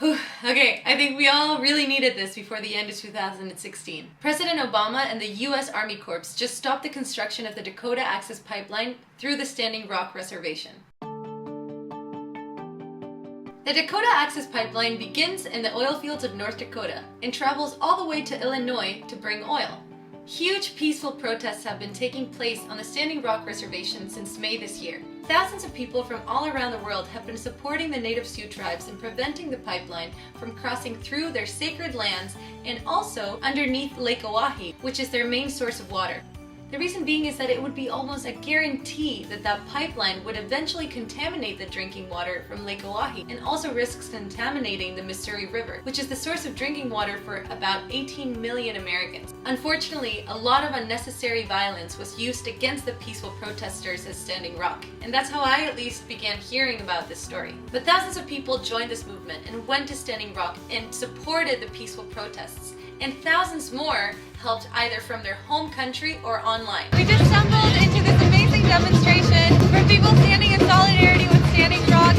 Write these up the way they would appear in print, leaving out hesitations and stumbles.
Okay, I think we all really needed this before the end of 2016. President Obama and the U.S. Army Corps just stopped the construction of the Dakota Acess Pipeline through the Standing Rock Reservation. The Dakota Acess Pipeline begins in the oil fields of North Dakota and travels all the way to Illinois to bring oil. Huge peaceful protests have been taking place on the Standing Rock Reservation since May this year. Thousands of people from all around the world have been supporting the native Sioux tribes in preventing the pipeline from crossing through their sacred lands and also underneath Lake Oahe, which is their main source of water. The reason being is that it would be almost a guarantee that that pipeline would eventually contaminate the drinking water from Lake Oahe and also risks contaminating the Missouri River, which is the source of drinking water for about 18 million Americans. Unfortunately, a lot of unnecessary violence was used against the peaceful protesters at Standing Rock, and that's how I at least began hearing about this story. But thousands of people joined this movement and went to Standing Rock and supported the peaceful protests, and thousands more helped either from their home country or online. We just stumbled into this amazing demonstration for people standing in solidarity with Standing Rock.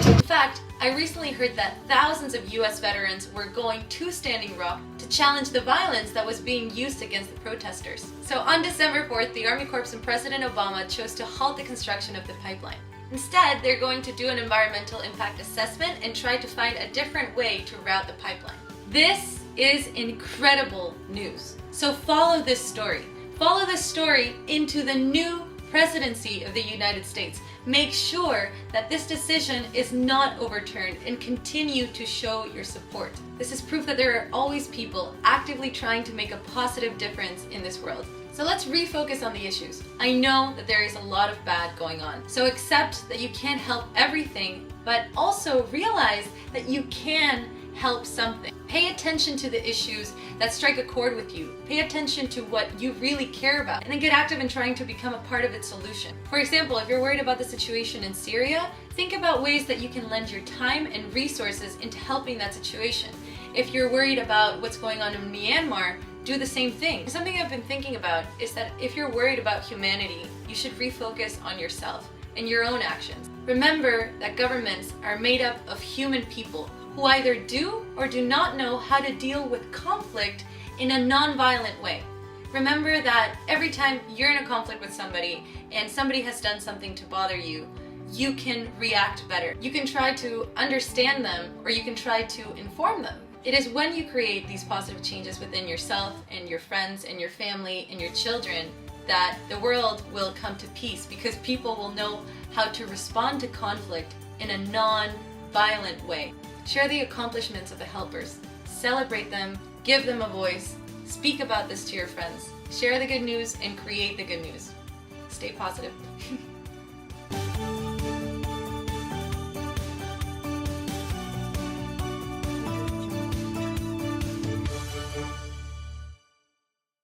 In fact, I recently heard that thousands of US veterans were going to Standing Rock to challenge the violence that was being used against the protesters. So on December 4th, the Army Corps and President Obama chose to halt the construction of the pipeline. Instead, they're going to do an environmental impact assessment and try to find a different way to route the pipeline. This is incredible news. So follow this story. Follow this story into the new presidency of the United States. Make sure that this decision is not overturned and continue to show your support. This is proof that there are always people actively trying to make a positive difference in this world. So let's refocus on the issues. I know that there is a lot of bad going on. So accept that you can't help everything, but also realize that you can help something. Pay attention to the issues that strike a chord with you. Pay attention to what you really care about, and then get active in trying to become a part of its solution. For example, if you're worried about the situation in Syria, think about ways that you can lend your time and resources into helping that situation. If you're worried about what's going on in Myanmar, do the same thing. Something I've been thinking about is that if you're worried about humanity, you should refocus on yourself and your own actions. Remember that governments are made up of human people who either do or do not know how to deal with conflict in a non-violent way. Remember that every time you're in a conflict with somebody and somebody has done something to bother you, you can react better. You can try to understand them, or you can try to inform them. It is when you create these positive changes within yourself and your friends and your family and your children that the world will come to peace, because people will know how to respond to conflict in a non-violent way. Share the accomplishments of the helpers. Celebrate them, give them a voice, speak about this to your friends. Share the good news and create the good news. Stay positive.